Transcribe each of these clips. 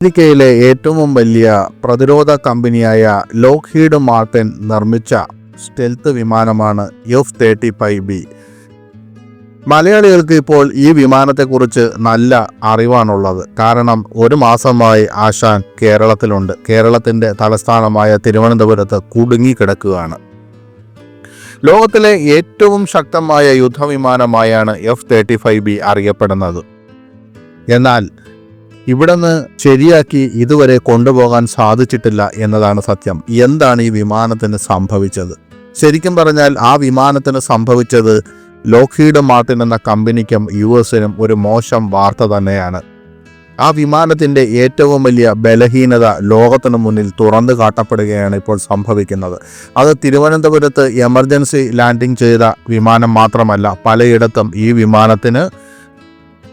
അമേരിക്കയിലെ ഏറ്റവും വലിയ പ്രതിരോധ കമ്പനിയായ ലോക്ഹീഡ് മാർട്ടിൻ നിർമ്മിച്ച സ്റ്റെൽത്ത് വിമാനമാണ് F-35B. മലയാളികൾക്ക് ഇപ്പോൾ ഈ വിമാനത്തെക്കുറിച്ച് നല്ല അറിവാണുള്ളത്. കാരണം ഒരു മാസമായി ആശാൻ കേരളത്തിലുണ്ട്. കേരളത്തിൻ്റെ തലസ്ഥാനമായ തിരുവനന്തപുരത്ത് കുടുങ്ങിക്കിടക്കുകയാണ്. ലോകത്തിലെ ഏറ്റവും ശക്തമായ യുദ്ധവിമാനമായാണ് F-35B അറിയപ്പെടുന്നത്. എന്നാൽ ഇവിടുന്ന് ശരിയാക്കി ഇതുവരെ കൊണ്ടുപോകാൻ സാധിച്ചിട്ടില്ല എന്നതാണ് സത്യം. എന്താണ് ഈ വിമാനത്തിന് സംഭവിച്ചത്? ശരിക്കും പറഞ്ഞാൽ ആ വിമാനത്തിന് സംഭവിച്ചത് ലോക്ഹീഡ് മാർട്ടിൻ എന്ന കമ്പനിക്കും US-നും ഒരു മോശം വാർത്ത തന്നെയാണ്. ആ വിമാനത്തിൻ്റെ ഏറ്റവും വലിയ ബലഹീനത ലോകത്തിന് മുന്നിൽ തുറന്നു കാട്ടപ്പെടുകയാണ് ഇപ്പോൾ സംഭവിക്കുന്നത്. അത് തിരുവനന്തപുരത്ത് എമർജൻസി ലാൻഡിംഗ് ചെയ്ത വിമാനം മാത്രമല്ല, പലയിടത്തും ഈ വിമാനത്തിന്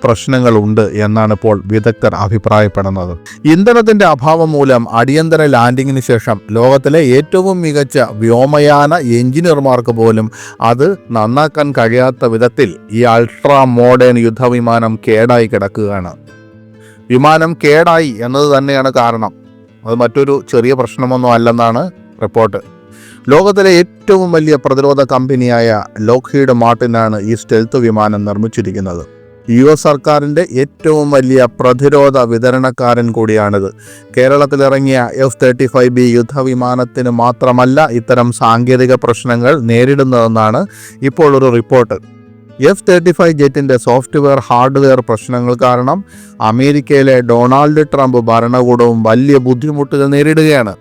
പ്രശ്നങ്ങളുണ്ട് എന്നാണ് ഇപ്പോൾ വിദഗ്ധർ അഭിപ്രായപ്പെടുന്നത്. ഇന്ധനത്തിന്റെ അഭാവം മൂലം അടിയന്തര ലാൻഡിങ്ങിന് ശേഷം ലോകത്തിലെ ഏറ്റവും മികച്ച വ്യോമയാന എഞ്ചിനീയർമാർക്ക് പോലും അത് നന്നാക്കാൻ കഴിയാത്ത വിധത്തിൽ ഈ അൾട്രാ മോഡേൺ യുദ്ധവിമാനം കേടായി കിടക്കുകയാണ്. വിമാനം കേടായി എന്നത് തന്നെയാണ് കാരണം. അത് മറ്റൊരു ചെറിയ പ്രശ്നമൊന്നും അല്ലെന്നാണ് റിപ്പോർട്ട്. ലോകത്തിലെ ഏറ്റവും വലിയ പ്രതിരോധ കമ്പനിയായ ലോക്ഹീഡ് മാർട്ടിനാണ് ഈ സ്റ്റെൽത്ത് വിമാനം നിർമ്മിച്ചിരിക്കുന്നത്. US സർക്കാരിൻ്റെ ഏറ്റവും വലിയ പ്രതിരോധ വിതരണക്കാരൻ കൂടിയാണിത്. കേരളത്തിലിറങ്ങിയ F-35B യുദ്ധവിമാനത്തിന് മാത്രമല്ല ഇത്തരം സാങ്കേതിക പ്രശ്നങ്ങൾ നേരിടുന്നതെന്നാണ് ഇപ്പോൾ ഒരു റിപ്പോർട്ട്. F-35 ജെറ്റിൻ്റെ സോഫ്റ്റ്വെയർ ഹാർഡ്വെയർ പ്രശ്നങ്ങൾ കാരണം അമേരിക്കയിലെ ഡൊണാൾഡ് ട്രംപ് ഭരണകൂടവും വലിയ ബുദ്ധിമുട്ടുകൾ നേരിടുകയാണ്.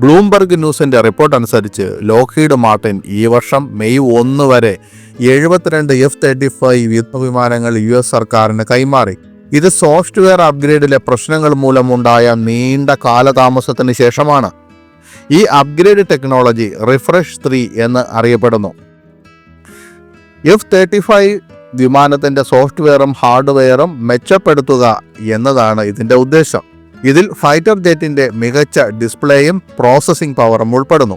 ബ്ലൂംബർഗ് ന്യൂസിൻ്റെ റിപ്പോർട്ട് അനുസരിച്ച് ലോക്ഹീഡ് മാർട്ടിൻ ഈ വർഷം മെയ് 1 വരെ 72 F-35 യുദ്ധവിമാനങ്ങൾ US സർക്കാരിന് കൈമാറി. ഇത് സോഫ്റ്റ്വെയർ അപ്ഗ്രേഡിലെ പ്രശ്നങ്ങൾ മൂലമുണ്ടായ നീണ്ട കാലതാമസത്തിന് ശേഷമാണ്. ഈ അപ്ഗ്രേഡ് ടെക്നോളജി റിഫ്രഷ് 3 എന്ന് അറിയപ്പെടുന്നു. F-35 വിമാനത്തിൻ്റെ സോഫ്റ്റ്വെയറും ഹാർഡ്വെയറും മെച്ചപ്പെടുത്തുക എന്നതാണ് ഇതിൻ്റെ ഉദ്ദേശം. ഇതിൽ ഫൈറ്റർ ജെറ്റിൻ്റെ മികച്ച ഡിസ്പ്ലേയും പ്രോസസ്സിംഗ് പവറും ഉൾപ്പെടുന്നു.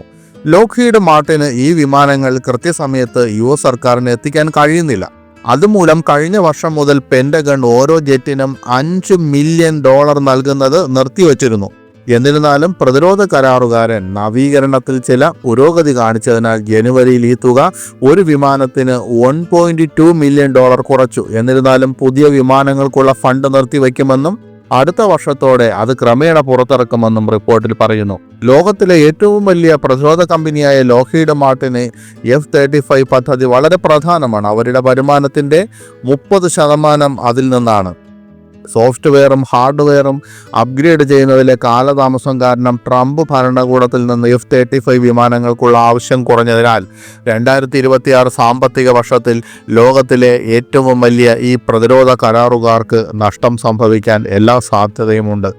ലോക്ഹീഡ് മാർട്ടിന് ഈ വിമാനങ്ങൾ കൃത്യസമയത്ത് US സർക്കാരിന് എത്തിക്കാൻ കഴിയുന്നില്ല. അതുമൂലം കഴിഞ്ഞ വർഷം മുതൽ പെൻറ്റഗൺ ഓരോ ജെറ്റിനും $5 മില്യൺ നൽകുന്നത് നിർത്തിവച്ചിരുന്നു. എന്നിരുന്നാലും പ്രതിരോധ കരാറുകാരൻ നവീകരണത്തിൽ ചില പുരോഗതി കാണിച്ചതിനാൽ ജനുവരിയിൽ ഈ തുക ഒരു വിമാനത്തിന് $1.2 മില്യൺ കുറച്ചു. എന്നിരുന്നാലും പുതിയ വിമാനങ്ങൾക്കുള്ള ഫണ്ട് നിർത്തിവെക്കുമെന്നും അടുത്ത വർഷത്തോടെ അത് ക്രമേണ പുറത്തിറക്കുമെന്നും റിപ്പോർട്ടിൽ പറയുന്നു. ലോകത്തിലെ ഏറ്റവും വലിയ പ്രതിരോധ കമ്പനിയായ ലോക്ഹീഡ് മാർട്ടിന് F-35 പദ്ധതി വളരെ പ്രധാനമാണ്. അവരുടെ വരുമാനത്തിൻ്റെ 30% അതിൽ നിന്നാണ്. സോഫ്റ്റ്വെയറും ഹാർഡ്വെയറും അപ്ഗ്രേഡ് ചെയ്യുന്നതിലെ കാലതാമസം കാരണം ട്രംപ് ഭരണകൂടത്തിൽ നിന്ന് F-35 വിമാനങ്ങൾക്കുള്ള ആവശ്യം കുറഞ്ഞതിനാൽ 2026 സാമ്പത്തിക വർഷത്തിൽ ലോകത്തിലെ ഏറ്റവും വലിയ ഈ പ്രതിരോധ കരാറുകാർക്ക് നഷ്ടം സംഭവിക്കാൻ എല്ലാ സാധ്യതയുമുണ്ട്.